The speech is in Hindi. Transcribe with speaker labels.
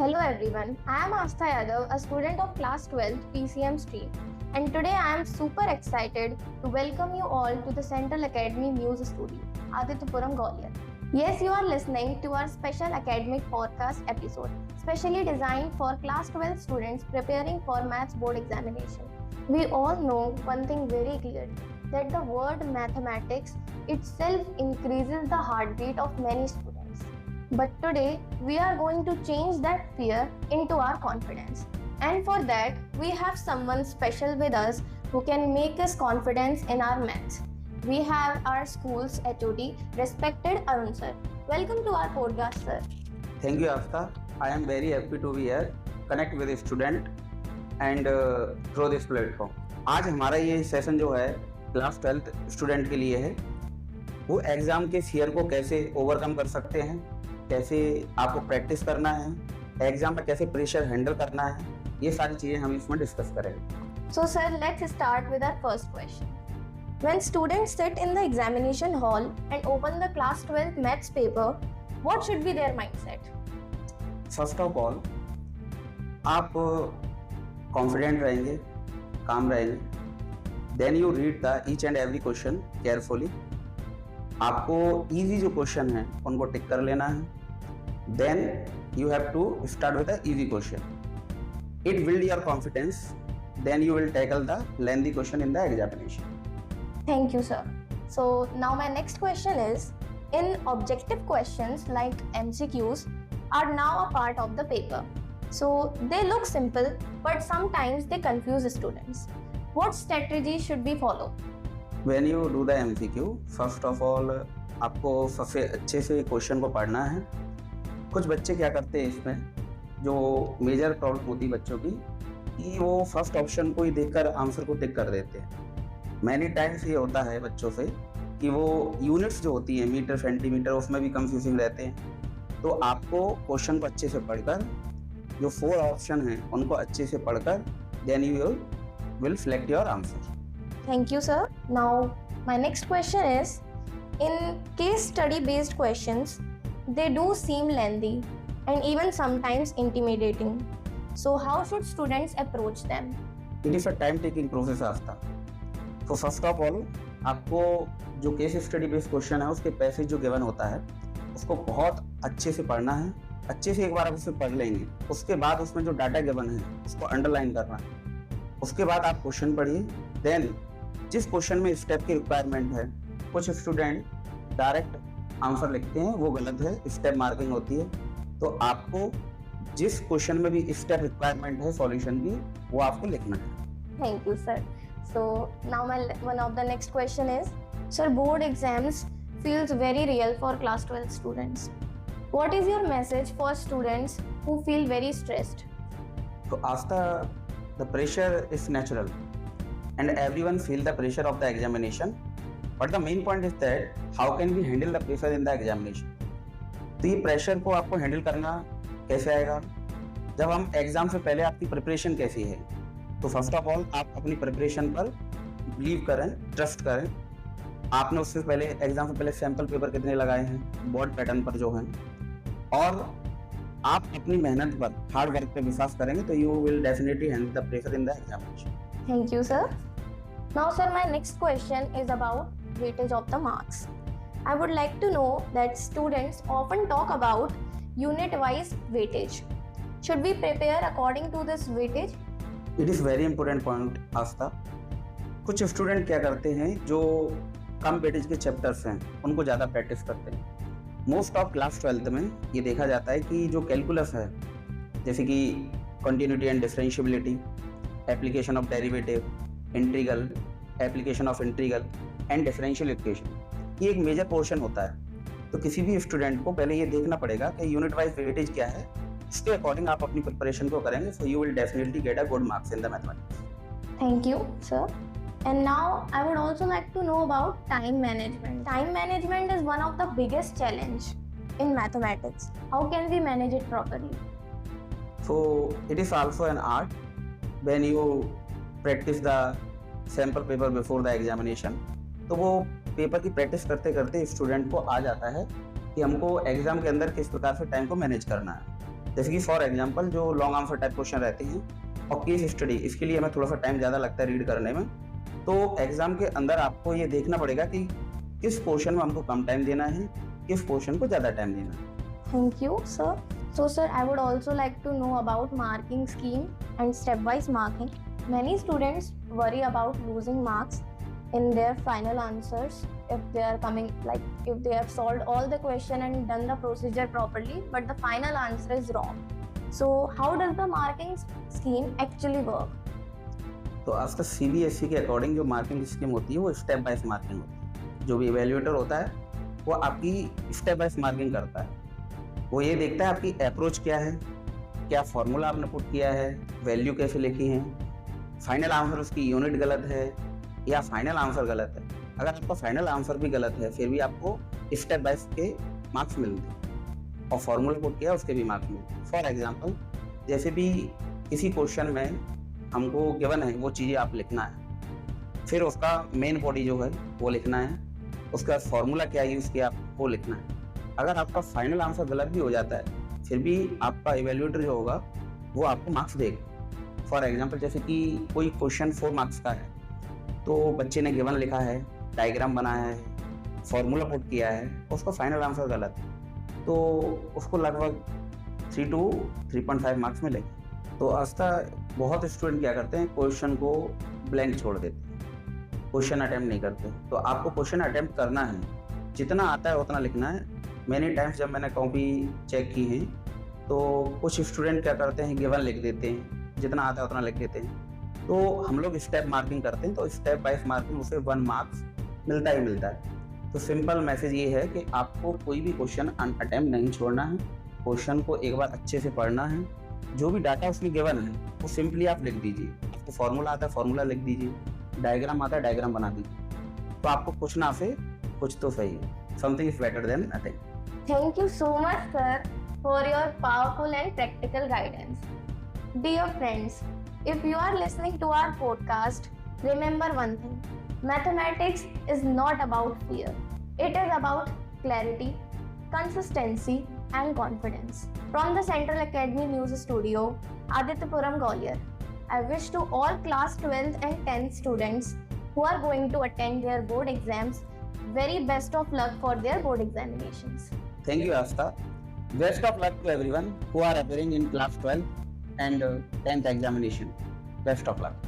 Speaker 1: Hello everyone, I am Astha Yadav, a student of class 12 PCM stream, and today I am super excited to welcome you all to the Central Academy News Studio, Adityapuram, Gwalior. Yes, you are listening to our special academic podcast episode, specially designed for class 12 students preparing for maths board examination. We all know one thing very clearly, that the word mathematics itself increases the heartbeat of many students. But today, we are going to change that fear into our confidence. And for that, we have someone special with us who can make us confidence in our maths. We have our school's HOD, respected Arun sir. Welcome to our podcast, sir.
Speaker 2: Thank you, Afta. I am very happy to be here, connect with a student and through this platform. आज हमारा ये सेशन जो है क्लास 12 स्टूडेंट के लिए है, वो एग्ज़ाम के फियर को कैसे ओवरकम कर सकते हैं, कैसे आपको प्रैक्टिस करना है, एग्ज़ाम में कैसे प्रेशर हैंडल करना है, ये सारी चीज़ें हम इसमें डिस्कस करेंगे।
Speaker 1: So sir, let's start with our first question. When students sit in the examination hall and open the class 12 maths paper, what should be their mindset?
Speaker 2: First of all आप कॉन्फिडेंट रहेंगे, काम रहेंगे, then you read the each and every question carefully. आपको इजी जो क्वेश्चन है उनको टिक कर लेना है, then you have to start with the easy question. It build your confidence, then you will tackle the lengthy question in the examination.
Speaker 1: Thank you, sir. So now my next question is, in objective questions like MCQs are now a part of the paper. So they look simple, but sometimes they confuse students. What strategy should we follow?
Speaker 2: When you do the MCQ, first of all आपको सबसे अच्छे से क्वेश्चन को पढ़ना है। कुछ बच्चे क्या करते हैं इसमें, जो मेजर प्रॉब्लम होती है बच्चों की, कि वो फर्स्ट ऑप्शन को ही देखकर आंसर को टिक कर देते हैं। मैनी टाइम्स ये होता है बच्चों से कि वो यूनिट्स जो होती हैं मीटर सेंटीमीटर, उसमें भी कंफ्यूजिंग रहते हैं। तो आपको क्वेश्चन को अच्छे से पढ़कर, जो 4 ऑप्शन हैं उनको अच्छे से पढ़कर, then you will select your answer.
Speaker 1: Thank you, sir. Now my next question is, in case study based questions, they do seem lengthy and even sometimes intimidating. So how should students approach them?
Speaker 2: It is a time taking process आफ्ता। तो फर्स्ट ऑफ ऑल आपको जो केस स्टडी बेस्ड क्वेश्चन है उसके पैसेज जो गिवन होता है उसको बहुत अच्छे से पढ़ना है। अच्छे से एक बार आप उसे पढ़ लेंगे, उसके बाद उसमें जो डाटा गिवन है उसको अंडरलाइन करना है। उसके बाद आप क्वेश्चन पढ़िए, देन जिस क्वेश्चन में स्टेप की रिक्वायरमेंट है, कुछ स्टूडेंट डायरेक्ट आंसर लिखते हैं, वो गलत है, स्टेप मार्किंग होती है। तो आपको जिस क्वेश्चन में भी स्टेप रिक्वायरमेंट है सॉल्यूशन की, वो आपको लिखना है।
Speaker 1: Thank you, sir. So now one of the next question is, sir, board exams feels very real for class 12 students. What is your message for students who feel very stressed?
Speaker 2: So Asta, the pressure is natural and everyone feel the pressure of the examination, but the main point is that how can we handle the pressure in the examination? तो ये प्रेशर को आपको हैंडल करना कैसे आएगा? जब हम एग्जाम से पहले आपकी प्रिपरेशन कैसी है, तो फर्स्ट ऑफ ऑल आप अपनी प्रिपरेशन पर बिलीव करें, ट्रस्ट करें। आपने उससे पहले एग्जाम से पहले सैंपल पेपर कितने लगाए हैं, बोर्ड पैटर्न पर जो हैं, और आप अपनी मेहनत पर, हार्ड वर्क पे विश्वास करेंगे तो you will definitely handle the pressure in the examination.
Speaker 1: Thank you, sir. Now, sir, my next question is about weightage of the marks. I would like to know that students often talk about unit-wise weightage. Should we prepare according to this weightage?
Speaker 2: It is very important point Aastha. कुछ स्टूडेंट क्या करते हैं, जो कम वेटेज के चैप्टर्स हैं उनको ज़्यादा प्रैक्टिस करते हैं। मोस्ट ऑफ क्लास 12 में ये देखा जाता है कि जो कैलकुलस है, जैसे कि continuity and differentiability, application of derivative, integral, application of integral and differential equation, ये एक मेजर पोर्शन होता है। तो किसी भी स्टूडेंट को पहले ये देखना पड़ेगा कि यूनिट वाइज वेटेज क्या है, इसके अकॉर्डिंग आप अपनी प्रिपरेशन को करेंगे, so you will definitely get a good marks in the mathematics.
Speaker 1: Thank you, sir. And now I would also like to know about time management. Time management is one of the biggest challenge in mathematics. How can we manage it properly?
Speaker 2: So it is also an art when you practice the sample paper before the examination. तो वो पेपर की प्रैक्टिस करते करते स्टूडेंट को आ जाता है कि हमको एग्जाम के अंदर किस प्रकार से टाइम को मैनेज करना है। जैसे कि फॉर एग्जांपल जो लॉन्ग आंसर टाइप क्वेश्चन रहते हैं और केस स्टडी, इसके लिए हमें थोड़ा सा टाइम ज़्यादा लगता है रीड करने में। तो एग्जाम के अंदर आपको ये देखना पड़ेगा कि किस पोर्शन में हमको कम टाइम देना है, किस पोर्शन को ज़्यादा टाइम देना है।
Speaker 1: Thank you, sir. So, sir, I would also like to know about marking scheme and stepwise marking. Many students worry about losing marks in their final answers if they are coming, like if they have solved all the question and done the procedure properly, but the final answer is wrong. So, how does the marking scheme actually work?
Speaker 2: तो आज तक CBSE के अकॉर्डिंग जो मार्किंग स्कीम होती है वो स्टेप वाइज मार्किंग होती है। जो भी इवेल्युएटर होता है वो आपकी स्टेप वाइज मार्किंग करता है। वो ये देखता है आपकी अप्रोच क्या है, क्या फॉर्मूला आपने पुट किया है, वैल्यू कैसे लिखी है, फाइनल आंसर उसकी यूनिट गलत है या फाइनल आंसर गलत है। अगर आपका फाइनल आंसर भी गलत है फिर भी आपको स्टेप वाइज के मार्क्स मिलते हैं और फॉर्मूला पुट किया उसके भी मार्क्स मिलते हैं। फॉर एग्जाम्पल जैसे भी किसी क्वेश्चन में हमको गिवन है वो चीज़ें आप लिखना है, फिर उसका मेन बॉडी जो है वो लिखना है, उसका फॉर्मूला क्या यूज़ किया आप वो लिखना है। अगर आपका फाइनल आंसर गलत भी हो जाता है फिर भी आपका इवेल्युएटर जो होगा वो आपको मार्क्स देगा। फॉर एग्जांपल जैसे कि कोई क्वेश्चन 4 मार्क्स का है तो बच्चे ने गिवन लिखा है, डायग्राम बनाया है, फॉर्मूला पुट किया है, उसका फाइनल आंसर गलत है तो उसको लगभग 3 to 3.5 मार्क्स मिलेंगे। तो आस्था बहुत स्टूडेंट क्या करते हैं, क्वेश्चन को ब्लैंक छोड़ देते हैं, क्वेश्चन अटेम्प्ट नहीं करते। तो आपको क्वेश्चन अटेम्प्ट करना है, जितना आता है उतना लिखना है। मैनी टाइम्स जब मैंने कॉपी चेक की है तो कुछ स्टूडेंट क्या करते हैं, गिवन लिख देते हैं, जितना आता है उतना लिख देते हैं। तो हम लोग स्टेप मार्किंग करते हैं तो स्टेप वाइज मार्किंग उसे 1 मार्क्स मिलता ही मिलता है। तो सिंपल मैसेज ये है कि आपको कोई भी क्वेश्चन अनअटेम्प्ट नहीं छोड़ना है, क्वेश्चन को एक बार अच्छे से पढ़ना है, जो भी डाटा उसमें गिवन है वो सिंपली आप लिख दीजिए। आपको फॉर्मूला आता है फॉर्मूला लिख दीजिए, डायग्राम आता है डायग्राम बना दीजिए। तो आपको कुछ ना से कुछ तो सही है। Something is better than nothing.
Speaker 1: Thank you so much, sir, for your powerful and practical guidance. Dear friends, if you are listening to our podcast, remember one thing: mathematics is not about fear. It is about clarity, consistency, and confidence. From the Central Academy News Studio, Adityapuram, Gwalior, I wish to all class 12th and 10th students who are going to attend their board exams very best of luck for their board examinations.
Speaker 2: Thank you, Astha. Best of luck to everyone who are appearing in class 12 and 10th examination. Best of luck.